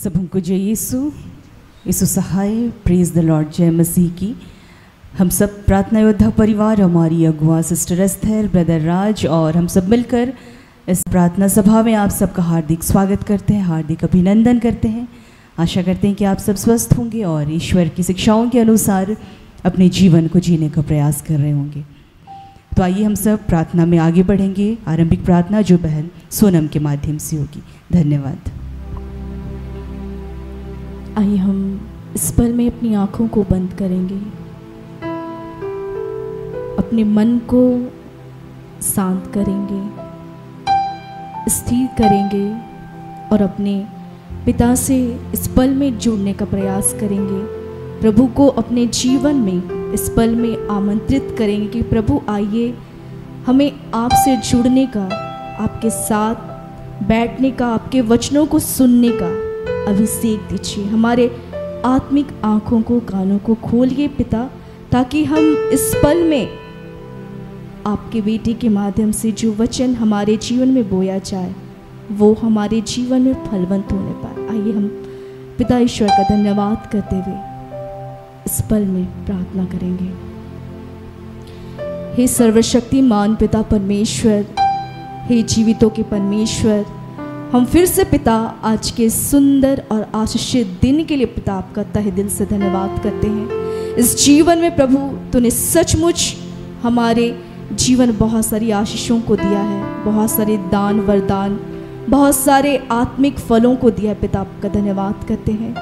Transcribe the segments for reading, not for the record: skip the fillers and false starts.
सबों को जय यीशु सहाय, प्रेज द लॉर्ड, जय मसीह की। हम सब प्रार्थना योद्धा परिवार, हमारी अगुआ सिस्टर एस्थर, ब्रदर राज और हम सब मिलकर इस प्रार्थना सभा में आप सबका हार्दिक स्वागत करते हैं, हार्दिक अभिनंदन करते हैं। आशा करते हैं कि आप सब स्वस्थ होंगे और ईश्वर की शिक्षाओं के अनुसार अपने जीवन को जीने का प्रयास कर रहे होंगे। तो आइए हम सब प्रार्थना में आगे बढ़ेंगे। आरंभिक प्रार्थना जो बहन सोनम के माध्यम से होगी। धन्यवाद। आइए हम इस पल में अपनी आँखों को बंद करेंगे, अपने मन को शांत करेंगे, स्थिर करेंगे और अपने पिता से इस पल में जुड़ने का प्रयास करेंगे। प्रभु को अपने जीवन में इस पल में आमंत्रित करेंगे कि प्रभु आइए, हमें आपसे जुड़ने का, आपके साथ बैठने का, आपके वचनों को सुनने का अभिषेक दीजिए। हमारे आत्मिक आँखों को, कानों को खोलिए पिता, ताकि हम इस पल में आपके बेटे के माध्यम से जो वचन हमारे जीवन में बोया जाए वो हमारे जीवन में फलवंत होने पाए। आइए हम पिता ईश्वर का धन्यवाद करते हुए इस पल में प्रार्थना करेंगे। हे सर्वशक्तिमान पिता परमेश्वर, हे जीवितों के परमेश्वर, हम फिर से पिता आज के सुंदर और आशीषित दिन के लिए पिता आपका तहे दिल से धन्यवाद करते हैं। इस जीवन में प्रभु तूने सचमुच हमारे जीवन बहुत सारी आशीषों को दिया है, बहुत सारे दान वरदान, बहुत सारे आत्मिक फलों को दिया है। पिता आपका धन्यवाद करते हैं।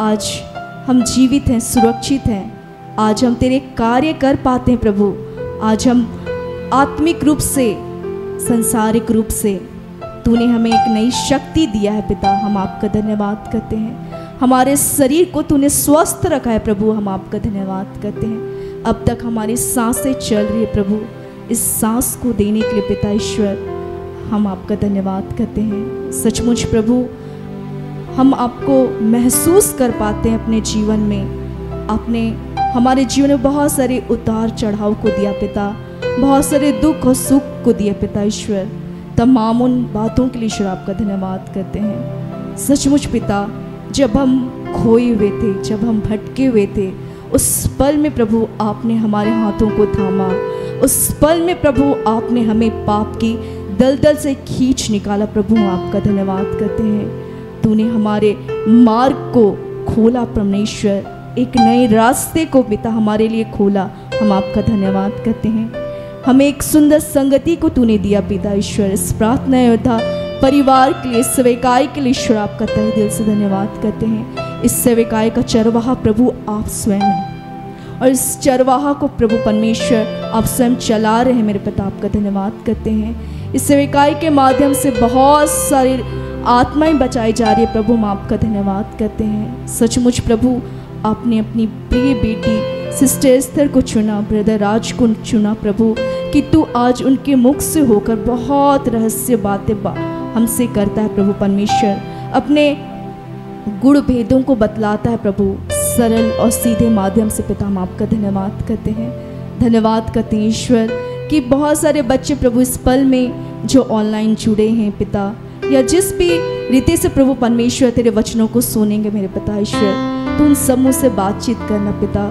आज हम जीवित हैं, सुरक्षित हैं, आज हम तेरे कार्य कर पाते हैं प्रभु। आज हम आत्मिक रूप से, संसारिक रूप से तूने हमें एक नई शक्ति दिया है पिता, हम आपका धन्यवाद करते हैं। हमारे शरीर को तूने स्वस्थ रखा है प्रभु, हम आपका धन्यवाद करते हैं। अब तक हमारी सांसें चल रही है प्रभु, इस सांस को देने के लिए पिता ईश्वर हम आपका धन्यवाद करते हैं। सचमुच प्रभु हम आपको महसूस कर पाते हैं अपने जीवन में। आपने हमारे जीवन में बहुत सारे उतार चढ़ाव को दिया पिता, बहुत सारे दुख और सुख को दिया पिता ईश्वर। तमाम उन बातों के लिए ईश्वर आपका धन्यवाद करते हैं। सचमुच पिता जब हम खोए हुए थे, जब हम भटके हुए थे, उस पल में प्रभु आपने हमारे हाथों को थामा। उस पल में प्रभु आपने हमें पाप की दलदल से खींच निकाला। प्रभु आपका धन्यवाद करते हैं। तूने हमारे मार्ग को खोला परमेश्वर, एक नए रास्ते को पिता हमारे लिए खोला। हम आपका धन्यवाद करते हैं। हमें एक सुंदर संगति को तूने दिया पिता ईश्वर। इस प्रार्थना योद्धा परिवार के लिए, सेवकाई के लिए ईश्वर आपका तहे दिल से धन्यवाद करते हैं। इस सेवकाई का चरवाहा प्रभु आप स्वयं हैं और इस चरवाहा को प्रभु परमेश्वर आप स्वयं चला रहे हैं। मेरे पिता आपका धन्यवाद करते हैं। इस सेवकाई के माध्यम से बहुत सारी आत्माएं बचाई जा रही है प्रभु, हम आपका धन्यवाद करते हैं। सचमुच प्रभु आपने अपनी प्रिय बेटी सिस्टर एस्थर को चुना, ब्रदर राज को चुना प्रभु, कि तू आज उनके मुख से होकर बहुत रहस्य बातें हमसे करता है प्रभु परमेश्वर। अपने गुण भेदों को बतलाता है प्रभु, सरल और सीधे माध्यम से। पिता हम आपका धन्यवाद करते हैं। धन्यवाद करते हैं ईश्वर कि बहुत सारे बच्चे प्रभु इस पल में जो ऑनलाइन जुड़े हैं पिता, या जिस भी रीति से प्रभु परमेश्वर तेरे वचनों को सुनेंगे मेरे पिता ईश्वर, तू उन सब मुझसे बातचीत करना पिता।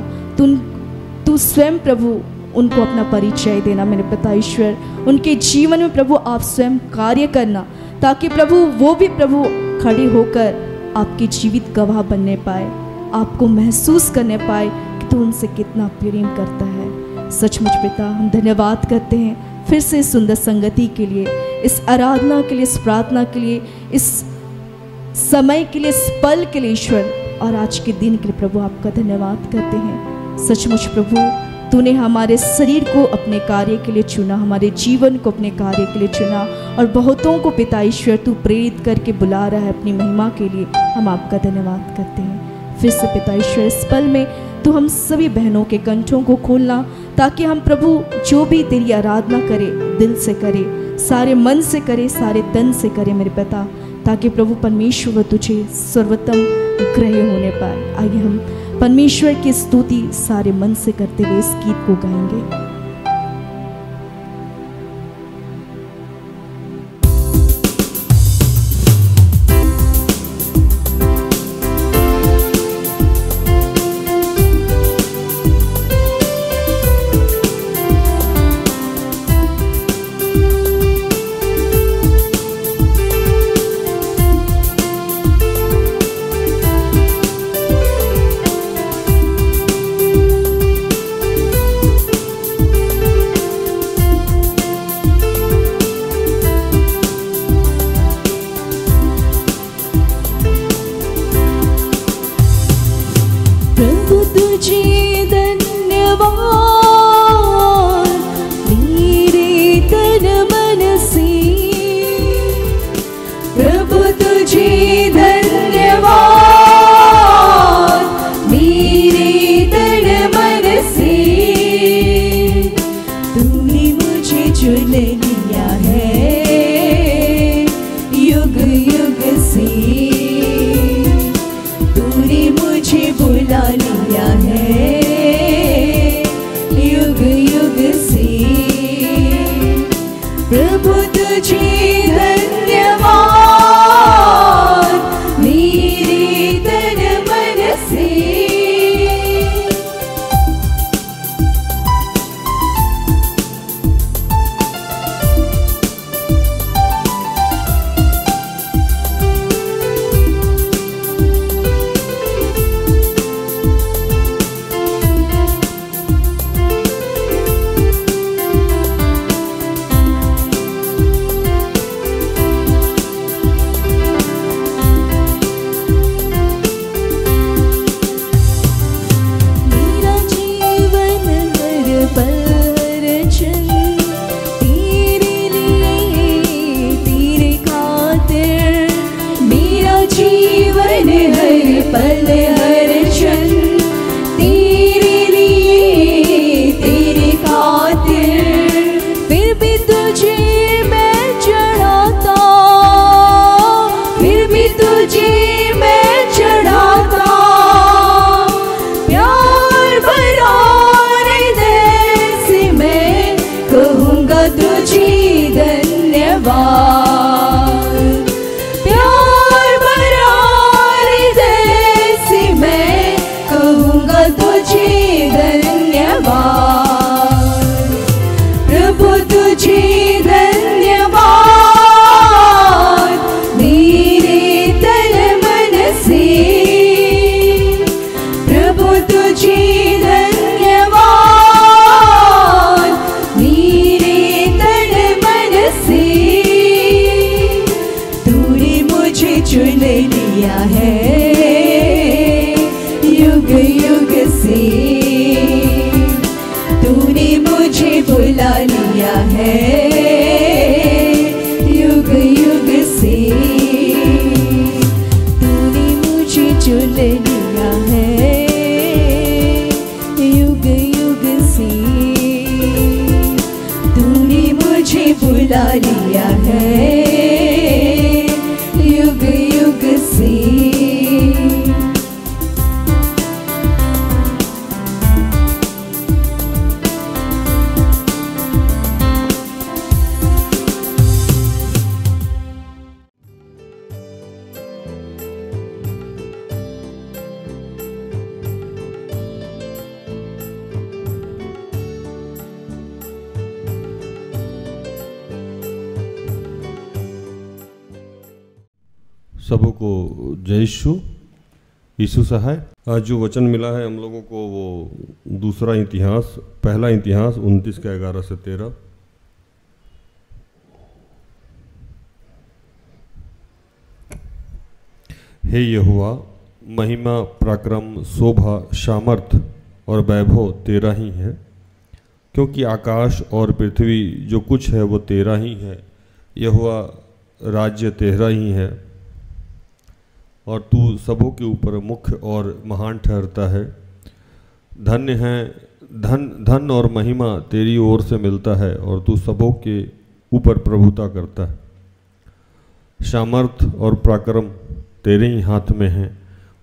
तू स्वयं प्रभु उनको अपना परिचय देना मेरे पिता ईश्वर। उनके जीवन में प्रभु आप स्वयं कार्य करना, ताकि प्रभु वो भी प्रभु खड़े होकर आपके जीवित गवाह बनने पाए, आपको महसूस करने पाए कि तू उनसे कितना प्रेम करता है। सचमुच पिता हम धन्यवाद करते हैं फिर से इस सुंदर संगति के लिए, इस आराधना के लिए, इस प्रार्थना के लिए, इस समय के लिए, इस पल के लिए ईश्वर, और आज के दिन के लिए प्रभु आपका धन्यवाद करते हैं। सचमुच प्रभु तूने हमारे शरीर को अपने कार्य के लिए चुना, हमारे जीवन को अपने कार्य के लिए चुना, और बहुतों को पिता ईश्वर तू प्रेरित करके बुला रहा है अपनी महिमा के लिए। हम आपका धन्यवाद करते हैं। फिर से पिता ईश्वर इस पल में तू हम सभी बहनों के कंठों को खोलना, ताकि हम प्रभु जो भी तेरी आराधना करे दिल से करे, सारे मन से करे, सारे तन से करे मेरे पिता, ताकि प्रभु परमेश्वर तुझे सर्वोत्तम ग्रह होने पाए। आइए हम परमेश्वर की स्तुति सारे मन से करते हुए इस गीत को गाएंगे। तुझे धन्यवाद मेरे तन मन से, तूने मुझे चुन लिया है युग युग से, तूने मुझे बुला लिया है युग युग से। प्रभु तुझे धन्यवाद मेरे तन मन से। पल हर क्षण तेरे लिए तेरे खातिर, फिर भी तुझे मैं चढ़ाता, फिर भी तुझे मैं चढ़ाता, प्यार भरा हृदय से मैं कहूँगा तुझे धन्यवाद, प्यार भरा कहूँगा तुझे धन्यवाद। प्रभु तुझे धन्यवाद मेरे तन मन से, प्रभु तुझे धन्यवाद मेरे तन मन से, तूने मुझे चुन लिया है युग युग से, तूने मुझे बुला लिया है युग युग से, तूने मुझे चुन लिया है युग युग से, तूने मुझे बुला लिया है युग युग से। सबको जय यीशु सहाय। आज जो वचन मिला है हम लोगों को वो दूसरा इतिहास, पहला इतिहास 29 का 11 से 13। हे यहोवा, महिमा पराक्रम शोभा सामर्थ और वैभव तेरा ही है, क्योंकि आकाश और पृथ्वी जो कुछ है वो तेरा ही है। यहोवा राज्य तेरा ही है और तू सबों के ऊपर मुख्य और महान ठहरता है। धन्य है धन और महिमा तेरी ओर से मिलता है और तू सबों के ऊपर प्रभुता करता है। सामर्थ और पराक्रम तेरे ही हाथ में है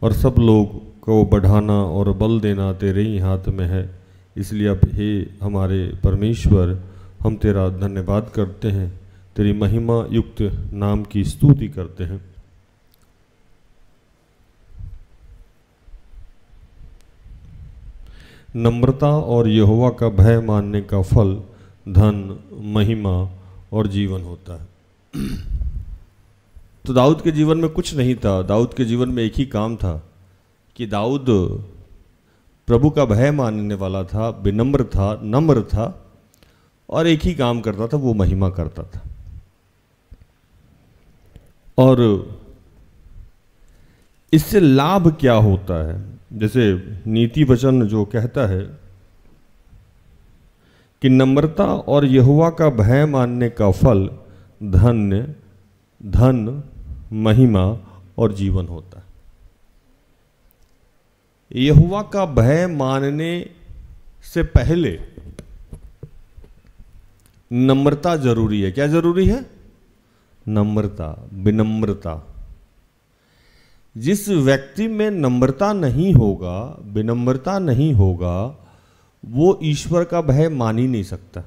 और सब लोग को बढ़ाना और बल देना तेरे ही हाथ में है। इसलिए अब हे हमारे परमेश्वर, हम तेरा धन्यवाद करते हैं, तेरी महिमा युक्त नाम की स्तुति करते हैं। नम्रता और यहोवा का भय मानने का फल धन, महिमा और जीवन होता है। तो दाऊद के जीवन में कुछ नहीं था। दाऊद के जीवन में एक ही काम था कि दाऊद प्रभु का भय मानने वाला था, विनम्र था, नम्र था और एक ही काम करता था, वो महिमा करता था। और इससे लाभ क्या होता है? जैसे नीति वचन जो कहता है कि नम्रता और यहोवा का भय मानने का फल धन, महिमा और जीवन होता है। यहोवा का भय मानने से पहले नम्रता जरूरी है। क्या जरूरी है? नम्रता, विनम्रता। जिस व्यक्ति में नम्रता नहीं होगा, विनम्रता नहीं होगा, वो ईश्वर का भय मान ही नहीं सकता।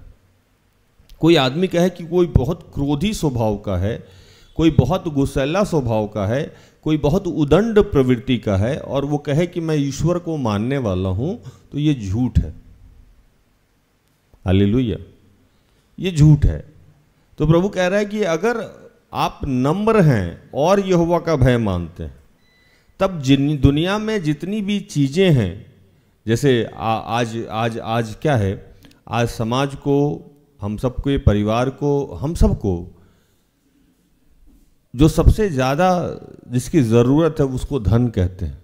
कोई आदमी कहे कि कोई बहुत क्रोधी स्वभाव का है, कोई बहुत गुस्सैला स्वभाव का है, कोई बहुत उदंड प्रवृत्ति का है, और वो कहे कि मैं ईश्वर को मानने वाला हूं, तो ये झूठ है। हालेलुया, ये झूठ है। तो प्रभु कह रहा है कि अगर आप नम्र हैं और यहोवा का भय मानते हैं, तब दुनिया में जितनी भी चीजें हैं, जैसे आज क्या है, आज समाज को, हम सबके परिवार को, हम सबको जो सबसे ज्यादा जिसकी जरूरत है उसको धन कहते हैं,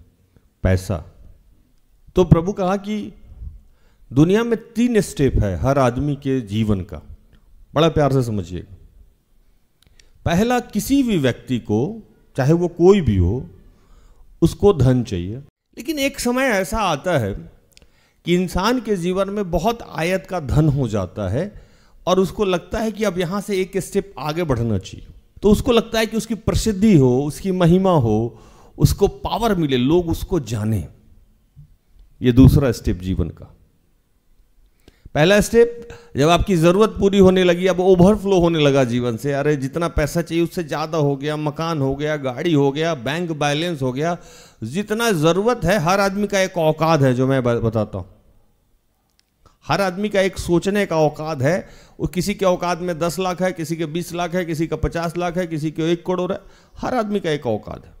पैसा। तो प्रभु कहा कि दुनिया में 3 स्टेप है हर आदमी के जीवन का, बड़ा प्यार से समझिएगा। पहला, किसी भी व्यक्ति को, चाहे वो कोई भी हो, उसको धन चाहिए। लेकिन एक समय ऐसा आता है कि इंसान के जीवन में बहुत आयत का धन हो जाता है और उसको लगता है कि अब यहां से एक स्टेप आगे बढ़ना चाहिए। तो उसको लगता है कि उसकी प्रसिद्धि हो, उसकी महिमा हो, उसको पावर मिले, लोग उसको जाने। ये दूसरा स्टेप जीवन का। पहला स्टेप, जब आपकी जरूरत पूरी होने लगी, अब ओवरफ्लो होने लगा जीवन से, अरे जितना पैसा चाहिए उससे ज्यादा हो गया, मकान हो गया, गाड़ी हो गया, बैंक बैलेंस हो गया, जितना जरूरत है। हर आदमी का एक औकात है, जो मैं बताता हूं। हर आदमी का एक सोचने का औकात है। वो किसी के औकात में 10 लाख है, किसी के 20 लाख है, किसी का 50 लाख है, किसी के 1 करोड़ है। हर आदमी का एक औकात है।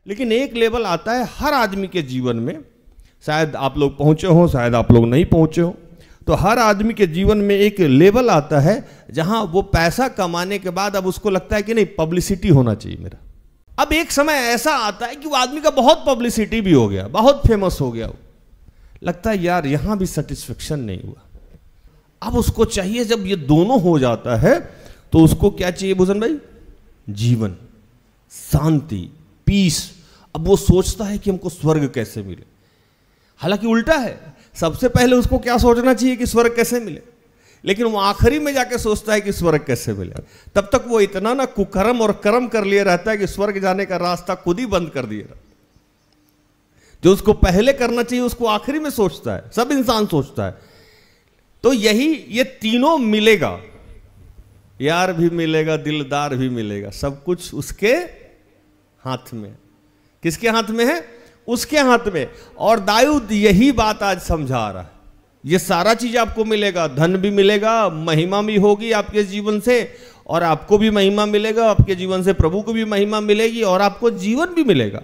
लेकिन एक लेवल आता है हर आदमी के जीवन में, शायद आप लोग पहुंचे हो, शायद आप लोग नहीं पहुंचे हो, तो हर आदमी के जीवन में एक लेवल आता है जहां वो पैसा कमाने के बाद अब उसको लगता है कि नहीं, पब्लिसिटी होना चाहिए मेरा। अब एक समय ऐसा आता है कि वो आदमी का बहुत पब्लिसिटी भी हो गया, बहुत फेमस हो गया, लगता है यार यहां भी सेटिस्फेक्शन नहीं हुआ। अब उसको चाहिए, जब ये दोनों हो जाता है तो उसको क्या चाहिए भूषण भाई? जीवन, शांति, पीस। अब वो सोचता है कि हमको स्वर्ग कैसे मिले। हालांकि उल्टा है, सबसे पहले उसको क्या सोचना चाहिए कि स्वर्ग कैसे मिले, लेकिन वो आखिरी में जाके सोचता है कि स्वर्ग कैसे मिले। तब तक वो इतना ना कुकर्म और कर्म कर लिए रहता है कि स्वर्ग जाने का रास्ता खुद ही बंद कर दिया। जो उसको पहले करना चाहिए उसको आखिरी में सोचता है, सब इंसान सोचता है। तो यही, ये तीनों मिलेगा, यार भी मिलेगा, दिलदार भी मिलेगा, सब कुछ उसके हाथ में। किसके हाथ में है? उसके हाथ में। और दाऊद यही बात आज समझा रहा है। ये सारा चीज आपको मिलेगा, धन भी मिलेगा, महिमा भी होगी आपके जीवन से, और आपको भी महिमा मिलेगा आपके जीवन से, प्रभु को भी महिमा मिलेगी, और आपको जीवन भी मिलेगा।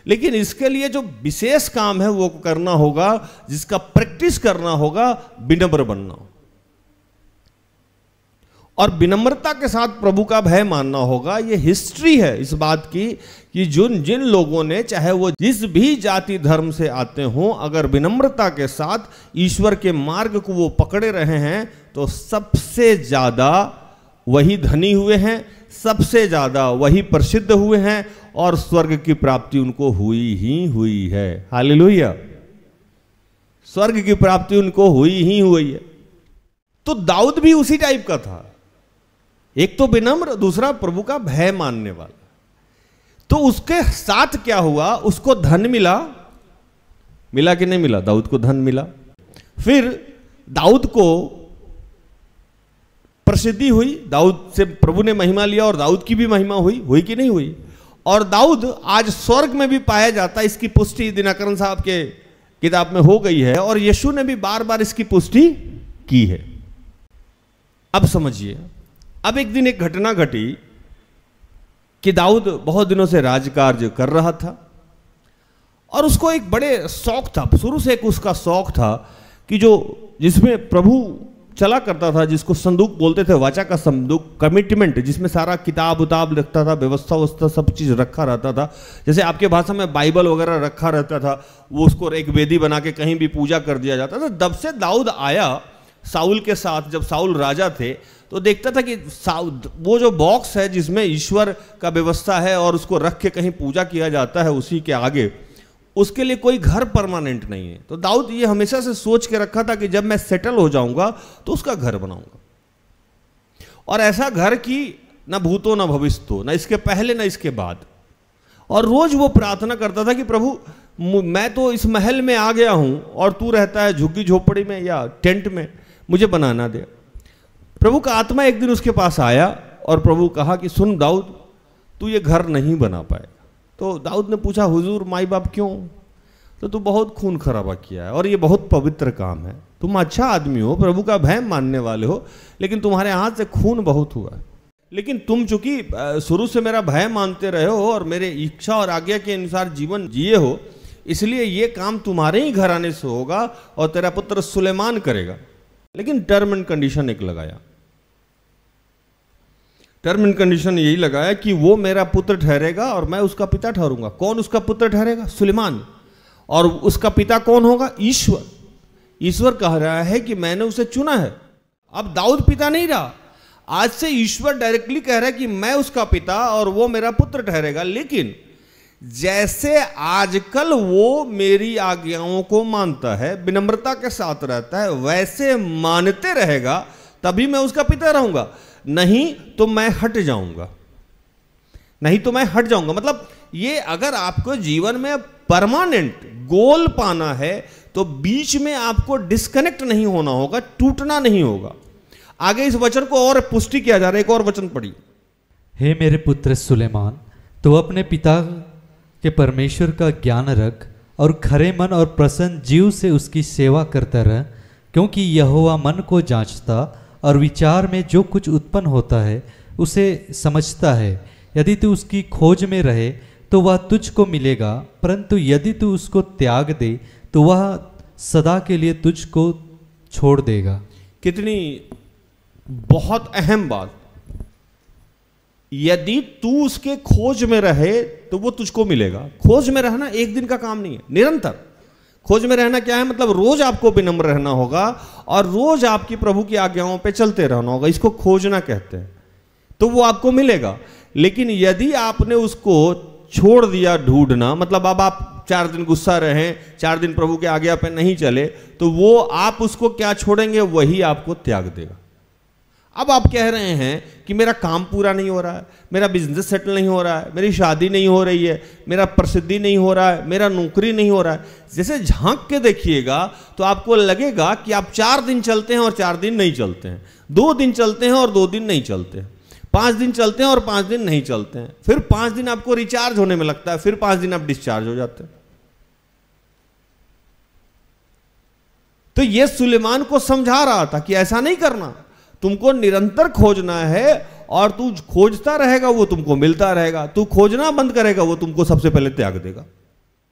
लेकिन इसके लिए जो विशेष काम है वो करना होगा, जिसका प्रैक्टिस करना होगा, विनम्र बनना होगा। और विनम्रता के साथ प्रभु का भय मानना होगा। ये हिस्ट्री है इस बात की कि जिन लोगों ने, चाहे वो जिस भी जाति धर्म से आते हों, अगर विनम्रता के साथ ईश्वर के मार्ग को वो पकड़े रहे हैं, तो सबसे ज्यादा वही धनी हुए हैं, सबसे ज्यादा वही प्रसिद्ध हुए हैं, और स्वर्ग की प्राप्ति उनको हुई ही हुई है। हालेलुया, स्वर्ग की प्राप्ति उनको हुई ही हुई है। तो दाऊद भी उसी टाइप का था, एक तो विनम्र, दूसरा प्रभु का भय मानने वाला। तो उसके साथ क्या हुआ? उसको धन मिला, मिला कि नहीं मिला? दाऊद को धन मिला। फिर दाऊद को प्रसिद्धि हुई, दाऊद से प्रभु ने महिमा लिया, और दाऊद की भी महिमा हुई कि नहीं हुई? और दाऊद आज स्वर्ग में भी पाया जाता है। इसकी पुष्टि दिनकरन साहब के किताब में हो गई है, और यीशु ने भी बार बार इसकी पुष्टि की है। अब समझिए, अब एक दिन एक घटना घटी कि दाऊद बहुत दिनों से राजकार्य कर रहा था, और उसको एक बड़े शौक था, शुरू से एक उसका शौक था कि जिसमें प्रभु चला करता था, जिसको संदूक बोलते थे, वाचा का संदूक, कमिटमेंट, जिसमें सारा किताब उताब रखता था, व्यवस्था ववस्था सब चीज रखा रहता था। जैसे आपके भाषा में बाइबल वगैरह रखा रहता था, वो उसको एक वेदी बना के कहीं भी पूजा कर दिया जाता था। जब से दाऊद आया साउल के साथ, जब साउल राजा थे, तो देखता था कि वो जो बॉक्स है जिसमें ईश्वर का व्यवस्था है और उसको रख के कहीं पूजा किया जाता है उसी के आगे, उसके लिए कोई घर परमानेंट नहीं है। तो दाऊद ये हमेशा से सोच के रखा था कि जब मैं सेटल हो जाऊंगा तो उसका घर बनाऊंगा, और ऐसा घर कि ना भूतो ना भविष्य, ना इसके पहले ना इसके बाद। और रोज वो प्रार्थना करता था कि प्रभु मैं तो इस महल में आ गया हूं और तू रहता है झुग्गी झोपड़ी में या टेंट में, मुझे बनाना दे। प्रभु का आत्मा एक दिन उसके पास आया और प्रभु कहा कि सुन दाऊद, तू ये घर नहीं बना पाएगा। तो दाऊद ने पूछा, हुजूर माई बाप क्यों? तो तू बहुत खून खराबा किया है और ये बहुत पवित्र काम है, तुम अच्छा आदमी हो, प्रभु का भय मानने वाले हो, लेकिन तुम्हारे हाथ से खून बहुत हुआ है। लेकिन तुम चूंकि शुरू से मेरा भय मानते रहे हो और मेरे इच्छा और आज्ञा के अनुसार जीवन जिए हो, इसलिए ये काम तुम्हारे ही घराने से होगा और तेरा पुत्र सुलेमान करेगा। लेकिन टर्म एंड कंडीशन एक लगाया। टर्म एंड कंडीशन यही लगाया कि वो मेरा पुत्र ठहरेगा और मैं उसका पिता ठहरूंगा। कौन उसका पुत्र ठहरेगा? सुलेमान। और उसका पिता कौन होगा? ईश्वर। ईश्वर कह रहा है कि मैंने उसे चुना है। अब दाऊद पिता नहीं रहा, आज से ईश्वर डायरेक्टली कह रहा है कि मैं उसका पिता और वो मेरा पुत्र ठहरेगा। लेकिन जैसे आजकल वो मेरी आज्ञाओं को मानता है, विनम्रता के साथ रहता है, वैसे मानते रहेगा, तभी मैं उसका पिता रहूंगा। नहीं तो मैं हट जाऊंगा, नहीं तो मैं हट जाऊंगा। मतलब ये अगर आपको जीवन में परमानेंट गोल पाना है तो बीच में आपको डिस्कनेक्ट नहीं होना होगा, टूटना नहीं होगा। आगे इस वचन को और पुष्टि किया जा रहा है, एक और वचन पढ़िए। हे मेरे पुत्र सुलेमान, तो अपने पिता के परमेश्वर का ज्ञान रख और खरे मन और प्रसन्न जीव से उसकी सेवा करता रह, क्योंकि यहोवा मन को जांचता और विचार में जो कुछ उत्पन्न होता है उसे समझता है। यदि तू उसकी खोज में रहे तो वह तुझको मिलेगा, परंतु यदि तू उसको त्याग दे तो वह सदा के लिए तुझको छोड़ देगा। कितनी बहुत अहम बात। यदि तू उसके खोज में रहे तो वो तुझको मिलेगा। खोज में रहना एक दिन का काम नहीं है, निरंतर खोज में रहना क्या है? मतलब रोज आपको विनम्र रहना होगा और रोज आपकी प्रभु की आज्ञाओं पे चलते रहना होगा। इसको खोजना कहते हैं। तो वो आपको मिलेगा। लेकिन यदि आपने उसको छोड़ दिया ढूंढना, मतलब अब आप 4 दिन गुस्सा रहे, 4 दिन प्रभु के आज्ञा पे नहीं चले, तो वो आप उसको क्या छोड़ेंगे? वही आपको त्याग देगा। अब आप कह रहे हैं कि मेरा काम पूरा नहीं हो रहा है, मेरा बिजनेस सेटल नहीं हो रहा है, मेरी शादी नहीं हो रही है, मेरा प्रसिद्धि नहीं हो रहा है, मेरा नौकरी नहीं हो रहा है। जैसे झांक के देखिएगा तो आपको लगेगा कि आप 4 दिन चलते हैं और 4 दिन नहीं चलते हैं, 2 दिन चलते हैं और 2 दिन नहीं चलते हैं, 5 दिन चलते हैं और 5 दिन नहीं चलते हैं, फिर 5 दिन आपको रिचार्ज होने में लगता है, फिर 5 दिन आप डिस्चार्ज हो जाते हैं। तो यह सुलेमान को समझा रहा था कि ऐसा नहीं करना, तुमको निरंतर खोजना है और तू खोजता रहेगा वो तुमको मिलता रहेगा। तू खोजना बंद करेगा वो तुमको सबसे पहले त्याग देगा।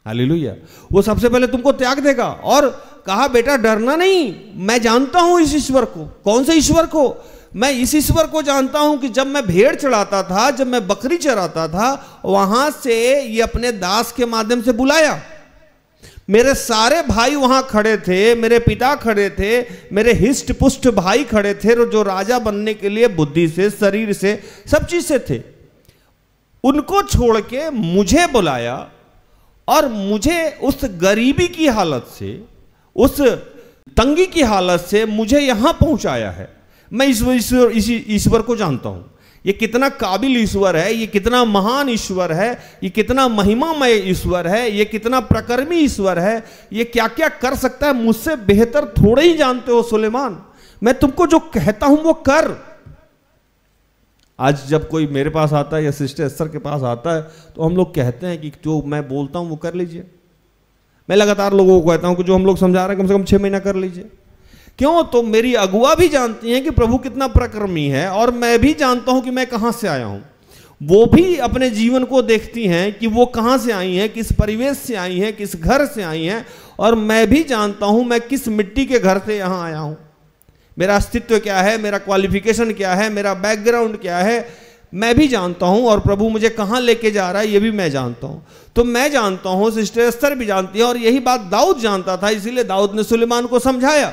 हालेलुया। वो सबसे पहले तुमको त्याग देगा। और कहा बेटा डरना नहीं, मैं जानता हूं इस ईश्वर को। कौन से ईश्वर को? मैं इस ईश्वर को जानता हूं कि जब मैं भेड़ चढ़ाता था, जब मैं बकरी चराता था, वहां से ये अपने दास के माध्यम से बुलाया। मेरे सारे भाई वहां खड़े थे, मेरे पिता खड़े थे, मेरे हिष्ट पुष्ट भाई खड़े थे जो राजा बनने के लिए बुद्धि से, शरीर से, सब चीज से थे। उनको छोड़ के मुझे बुलाया और मुझे उस गरीबी की हालत से, उस तंगी की हालत से मुझे यहां पहुंचाया है। मैं इस ईश्वर को जानता हूं। ये कितना काबिल ईश्वर है, ये कितना महान ईश्वर है, ये कितना महिमामय ईश्वर है, ये कितना प्रकर्मी ईश्वर है, ये क्या क्या कर सकता है, मुझसे बेहतर थोड़े ही जानते हो सुलेमान। मैं तुमको जो कहता हूं वो कर। आज जब कोई मेरे पास आता है या सिस्टर एस्तर के पास आता है तो हम लोग कहते हैं कि जो मैं बोलता हूं वो कर लीजिए। मैं लगातार लोगों को कहता हूं कि जो हम लोग समझा रहे हैं कम से कम 6 महीना कर लीजिए। क्यों? तो मेरी अगुआ भी जानती हैं कि प्रभु कितना प्रकर्मी है और मैं भी जानता हूं कि मैं कहां से आया हूं। वो भी अपने जीवन को देखती हैं कि वो कहां से आई हैं, किस परिवेश से आई हैं, किस घर से आई हैं, और मैं भी जानता हूं मैं किस मिट्टी के घर से यहां आया हूं। मेरा अस्तित्व क्या है, मेरा क्वालिफिकेशन क्या है, मेरा बैकग्राउंड क्या है, मैं भी जानता हूं। और प्रभु मुझे कहां लेके जा रहा है ये भी मैं जानता हूं। तो मैं जानता हूं, सिस्टर एस्तर भी जानती है, और यही बात दाऊद जानता था। इसीलिए दाऊद ने सुलेमान को समझाया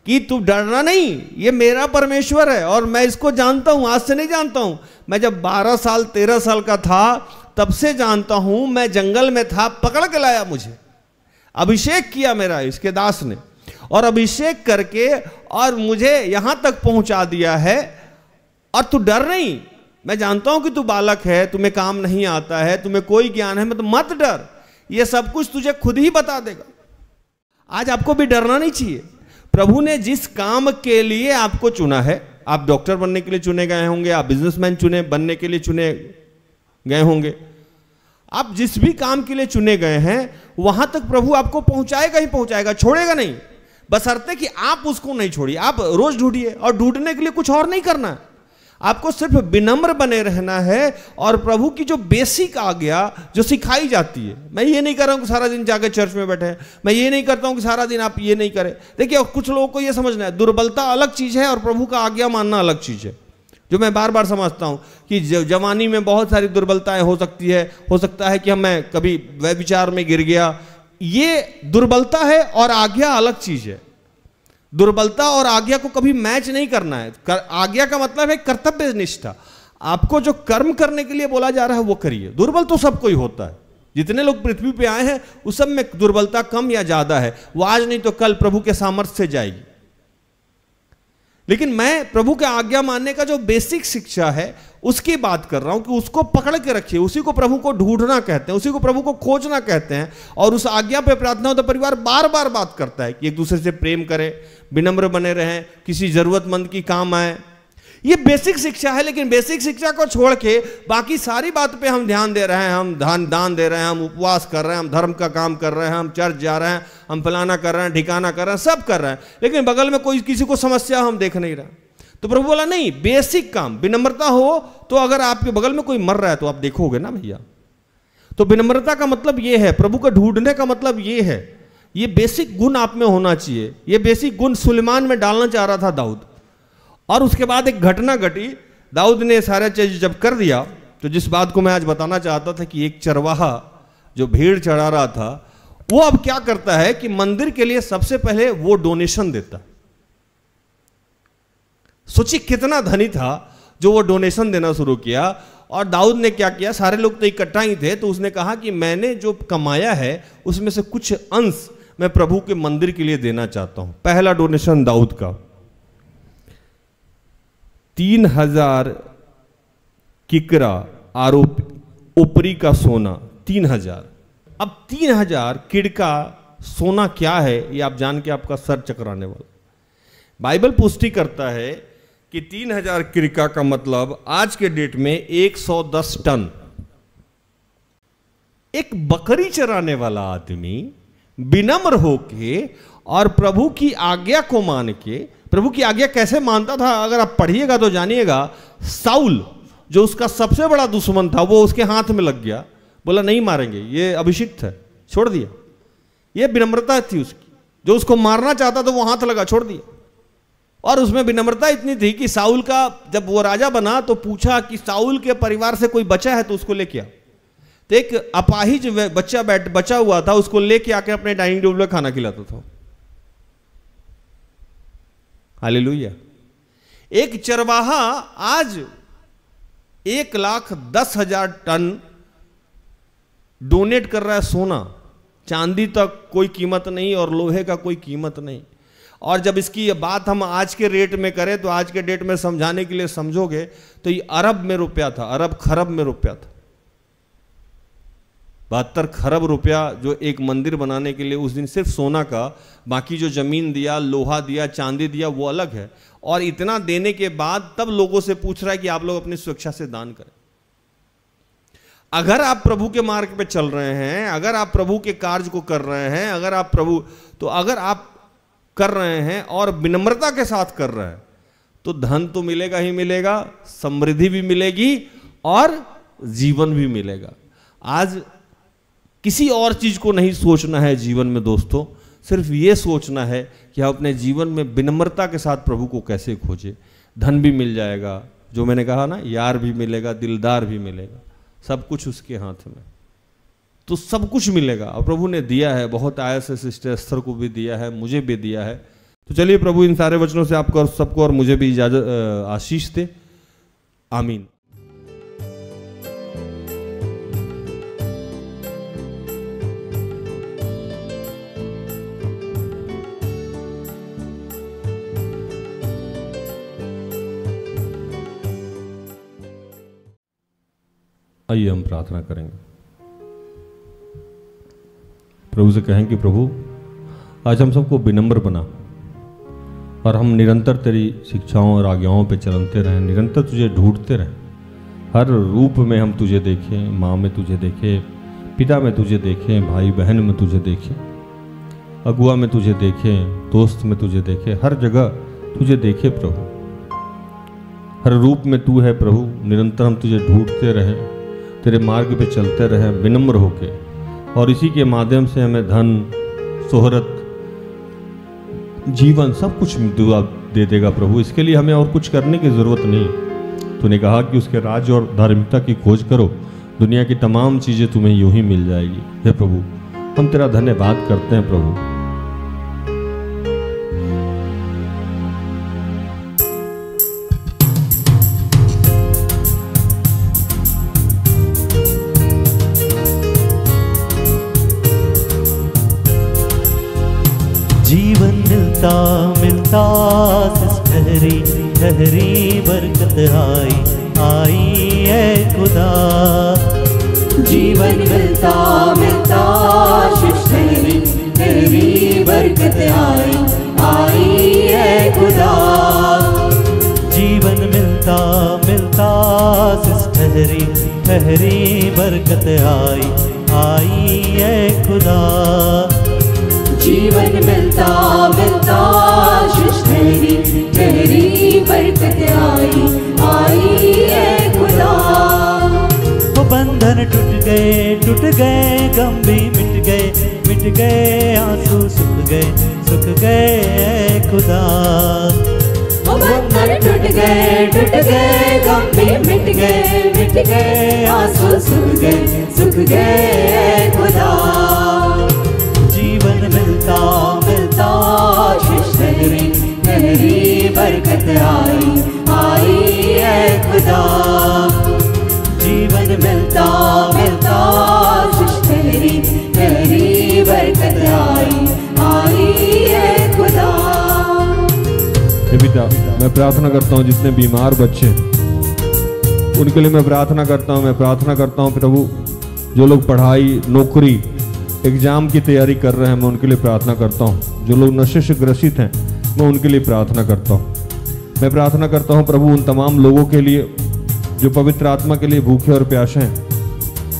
कि तू डरना नहीं, ये मेरा परमेश्वर है और मैं इसको जानता हूं, आज से नहीं जानता हूं। मैं जब 12 साल 13 साल का था तब से जानता हूं, मैं जंगल में था, पकड़ के लाया मुझे, अभिषेक किया मेरा इसके दास ने, और अभिषेक करके और मुझे यहां तक पहुंचा दिया है। और तू डर नहीं, मैं जानता हूं कि तू बालक है, तुम्हें काम नहीं आता है, तुम्हें कोई ज्ञान है, मत मत डर, ये सब कुछ तुझे खुद ही बता देगा। आज आपको भी डरना नहीं चाहिए। प्रभु ने जिस काम के लिए आपको चुना है, आप डॉक्टर बनने के लिए चुने गए होंगे, आप बिजनेसमैन चुने बनने के लिए चुने गए होंगे, आप जिस भी काम के लिए चुने गए हैं वहां तक प्रभु आपको पहुंचाएगा ही पहुंचाएगा, छोड़ेगा नहीं, बशर्ते कि आप उसको नहीं छोड़िए। आप रोज ढूंढिए, और ढूंढने के लिए कुछ और नहीं करना है, आपको सिर्फ विनम्र बने रहना है और प्रभु की जो बेसिक आज्ञा जो सिखाई जाती है। मैं ये नहीं कर रहा हूं कि सारा दिन जाकर चर्च में बैठे, मैं ये नहीं करता हूं कि सारा दिन आप ये नहीं करें। देखिए, कुछ लोगों को ये समझना है, दुर्बलता अलग चीज है और प्रभु का आज्ञा मानना अलग चीज है, जो मैं बार बार समझता हूं कि जवानी में बहुत सारी दुर्बलताएं हो सकती है, हो सकता है कि मैं कभी व्यभिचार में गिर गया, ये दुर्बलता है और आज्ञा अलग चीज है। दुर्बलता और आज्ञा को कभी मैच नहीं करना है। आज्ञा का मतलब है कर्तव्य निष्ठा, आपको जो कर्म करने के लिए बोला जा रहा है वो करिए। दुर्बल तो सबको ही होता है, जितने लोग पृथ्वी पे आए हैं उस सब में दुर्बलता कम या ज्यादा है, वो आज नहीं तो कल प्रभु के सामर्थ्य से जाएगी। लेकिन मैं प्रभु के आज्ञा मानने का जो बेसिक शिक्षा है उसकी बात कर रहा हूं कि उसको पकड़ के रखिए, उसी को प्रभु को ढूंढना कहते हैं, उसी को प्रभु को खोजना कहते हैं। और उस आज्ञा पे प्रार्थना होता परिवार बार बार बात करता है कि एक दूसरे से प्रेम करें, विनम्र बने रहें, किसी जरूरतमंद की काम आए। ये बेसिक शिक्षा है, लेकिन बेसिक शिक्षा को छोड़ के बाकी सारी बात पे हम ध्यान दे रहे हैं, हम दान दे रहे हैं, हम उपवास कर रहे हैं, हम धर्म का काम कर रहे हैं, हम चर्च जा रहे हैं, हम फलाना कर रहे हैं, ठिकाना कर रहे हैं, सब कर रहे हैं, लेकिन बगल में कोई किसी को समस्या हम देख नहीं रहे। तो प्रभु बोला नहीं, बेसिक काम विनम्रता हो, तो अगर आपके बगल में कोई मर रहा है तो आप देखोगे ना भैया। तो विनम्रता का मतलब ये है, प्रभु को ढूंढने का मतलब ये है, ये बेसिक गुण आप में होना चाहिए। ये बेसिक गुण सुलेमान में डालना चाह रहा था दाऊद, और उसके बाद एक घटना घटी। दाऊद ने सारा चीज जब कर दिया, तो जिस बात को मैं आज बताना चाहता था कि एक चरवाहा जो भेड़ चढ़ा रहा था, वो अब क्या करता है कि मंदिर के लिए सबसे पहले वो डोनेशन देता। सोचिए कितना धनी था जो वो डोनेशन देना शुरू किया। और दाऊद ने क्या किया, सारे लोग तो इकट्ठा ही थे, तो उसने कहा कि मैंने जो कमाया है उसमें से कुछ अंश मैं प्रभु के मंदिर के लिए देना चाहता हूं। पहला डोनेशन दाऊद का 3000 किकरा आरोप ऊपरी का सोना 3000। अब 3000 किड़का सोना क्या है ये आप जान के आपका सर चकराने वाला। बाइबल पुष्टि करता है कि 3000 किड़का का मतलब आज के डेट में 110 टन। एक बकरी चराने वाला आदमी विनम्र होके और प्रभु की आज्ञा को मान के, प्रभु की आज्ञा कैसे मानता था अगर आप पढ़िएगा तो जानिएगा। साउल जो उसका सबसे बड़ा दुश्मन था वो उसके हाथ में लग गया, बोला नहीं मारेंगे, ये अभिषिक्त है, छोड़ दिया। ये विनम्रता थी उसकी, जो उसको मारना चाहता था वो हाथ लगा, छोड़ दिया। और उसमें विनम्रता इतनी थी कि साउल का जब वो राजा बना तो पूछा कि साउल के परिवार से कोई बचा है तो उसको लेके आ। तो एक अपाहिज बचा हुआ था, उसको लेके आके अपने डाइनिंग टेबल पे खाना खिलाता था। हालेलुया। एक चरवाहा आज 1,10,000 टन डोनेट कर रहा है सोना, चांदी तक कोई कीमत नहीं और लोहे का कोई कीमत नहीं। और जब इसकी ये बात हम आज के रेट में करें तो आज के डेट में समझाने के लिए समझोगे तो ये अरब में रुपया था, अरब खरब में रुपया था। 72 खरब रुपया जो एक मंदिर बनाने के लिए उस दिन सिर्फ सोना का, बाकी जो जमीन दिया, लोहा दिया, चांदी दिया वो अलग है। और इतना देने के बाद तब लोगों से पूछ रहा है कि आप लोग अपनी स्वेच्छा से दान करें। अगर आप प्रभु के मार्ग पे चल रहे हैं, अगर आप प्रभु के कार्य को कर रहे हैं, अगर आप कर रहे हैं और विनम्रता के साथ कर रहे हैं तो धन तो मिलेगा ही मिलेगा, समृद्धि भी मिलेगी और जीवन भी मिलेगा। आज किसी और चीज को नहीं सोचना है जीवन में दोस्तों, सिर्फ ये सोचना है कि हम अपने जीवन में विनम्रता के साथ प्रभु को कैसे खोजें। धन भी मिल जाएगा, जो मैंने कहा ना, यार भी मिलेगा, दिलदार भी मिलेगा, सब कुछ उसके हाथ में, तो सब कुछ मिलेगा। और प्रभु ने दिया है, बहुत आया से सिस्टर एस्थर को भी दिया है, मुझे भी दिया है। तो चलिए प्रभु इन सारे वचनों से आपको और सबको और मुझे भी इजाजत आशीष दे। आमीन। आइए हम प्रार्थना करेंगे। प्रभु से कहें कि प्रभु आज हम सबको विनम्र बना और हम निरंतर तेरी शिक्षाओं और आज्ञाओं पे चलते रहें, निरंतर तुझे ढूंढते रहें। हर रूप में हम तुझे देखें, माँ में तुझे देखें, पिता में तुझे देखें, भाई बहन में तुझे देखें, अगुआ में तुझे देखें, दोस्त में तुझे देखें, हर जगह तुझे देखें प्रभु। हर रूप में तू है प्रभु। निरंतर हम तुझे ढूंढते रहें, तेरे मार्ग पे चलते रहें विनम्र होके, और इसी के माध्यम से हमें धन, शोहरत, जीवन सब कुछ दुआ दे देगा प्रभु। इसके लिए हमें और कुछ करने की जरूरत नहीं। तूने कहा कि उसके राज्य और धार्मिकता की खोज करो, दुनिया की तमाम चीजें तुम्हें यूं ही मिल जाएगी। हे प्रभु हम तेरा धन्यवाद करते हैं प्रभु। जीवन मिलता मिलता ठहरी ठहरी बरकत आई है खुदा। जीवन मिलता मिलता ठहरी ठहरी बरकत आई है खुदा। जीवन मिलता मिलता ठहरी ठहरी बरकत आई है खुदा। जीवन मिलता मिलता ठहरी ठहरी बरकत आई है खुदा। वो बंधन टूट गए गम भी मिट गए आंसू सुख गए खुदा। वो बंधन टूट गए गम भी मिट गए आंसू सुख गए खुदा। जीवन मिलता मिलता ठहरी ठहरी बरकत आई है खुदा। जीवन मिलता मिलता ठहरी ठहरी बरकत आई है खुदा। पिता मैं प्रार्थना करता हूँ जितने बीमार बच्चे उनके लिए मैं प्रार्थना करता हूँ प्रभु। जो लोग पढ़ाई, नौकरी, एग्जाम की तैयारी कर रहे हैं मैं उनके लिए प्रार्थना करता हूँ। जो लोग नशे से ग्रसित हैं मैं उनके लिए प्रार्थना करता हूँ। मैं प्रार्थना करता हूँ प्रभु उन तमाम लोगों के लिए जो पवित्र आत्मा के लिए भूखे और प्यासे हैं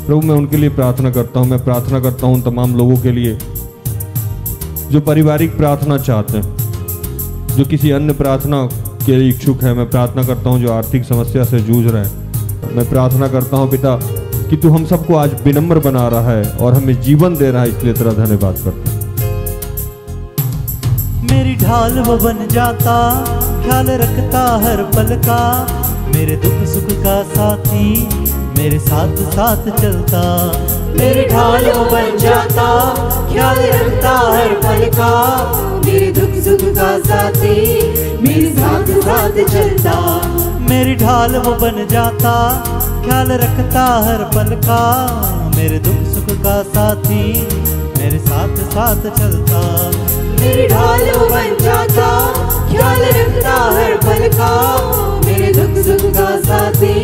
प्रभु। मैं उनके लिए प्रार्थना करता हूँ। मैं प्रार्थना करता हूँ उन तमाम लोगों के लिए जो पारिवारिक प्रार्थना चाहते हैं, जो किसी अन्य प्रार्थना के लिए इच्छुक है। मैं प्रार्थना करता हूँ जो आर्थिक समस्या से जूझ रहे हैं। मैं प्रार्थना करता हूँ पिता कि तू हम सबको आज विनम्र बना रहा है और हमें जीवन दे रहा है, इसलिए तेरा धन्यवाद करता हूं। मेरी ढाल वो बन जाता, ख्याल रखता हर पल का, मेरे दुख सुख का साथी मेरे साथ साथ चलता। मेरी ढाल वो बन जाता, ख्याल रखता हर पल का, मेरे दुख सुख का साथी मेरे साथ साथ चलता। मेरी ढाल वो बन जाता, ख्याल रखता हर पल का, मेरे दुख सुख का साथी मेरे साथ साथ चलता। मेरी ढाल वो बन जाता, ख्याल रखता हर पल का, मेरे दुख सुख का साथी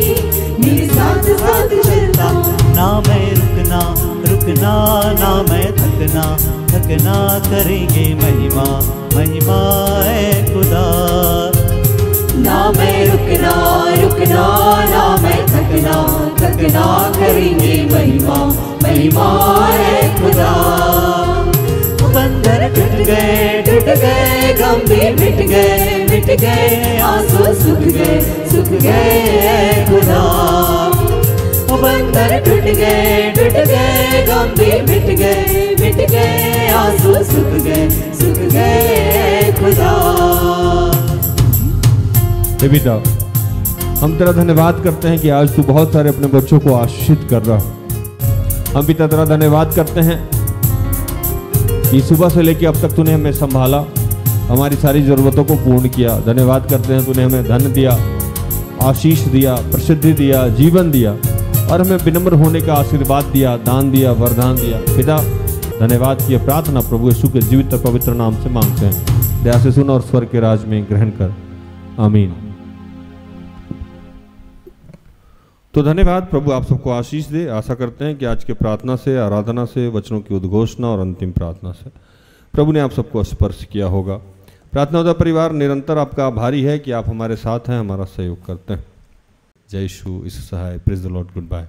मेरे साथ साथ चलता। ना मैं रुकना ना मैं थकना करेंगे महिमा है खुदा। ना मैं रुकना ना मैं थकना करेंगे महिमा है खुदा। बंधन टूट गए गम भी मिट गए आंसू सुख गए खुदा। बंधन टूट गए गम भी मिट गए आंसू सुख गए खुदा। पिता हम तेरा धन्यवाद करते हैं कि आज तू बहुत सारे अपने बच्चों को आशीषित कर रहा है। हम पिता तेरा धन्यवाद करते हैं कि सुबह से लेकर अब तक तूने हमें संभाला, हमारी सारी ज़रूरतों को पूर्ण किया। धन्यवाद करते हैं, तूने हमें धन दिया, आशीष दिया, प्रसिद्धि दिया, जीवन दिया और हमें विनम्र होने का आशीर्वाद दिया, दान दिया, वरदान दिया। पिता धन्यवाद की प्रार्थना प्रभु यीशु के जीवित और पवित्र नाम से मांगते हैं। दया से सुन और स्वर्ग के राज में ग्रहण कर, आमीन। तो धन्यवाद, प्रभु आप सबको आशीष दे। आशा करते हैं कि आज के प्रार्थना से, आराधना से, वचनों की उद्घोषणा और अंतिम प्रार्थना से प्रभु ने आप सबको स्पर्श किया होगा। प्रार्थना उदा परिवार निरंतर आपका आभारी है कि आप हमारे साथ हैं, हमारा सहयोग करते हैं। जय यीशु, यीशु सहाय। Praise the Lord, good bye.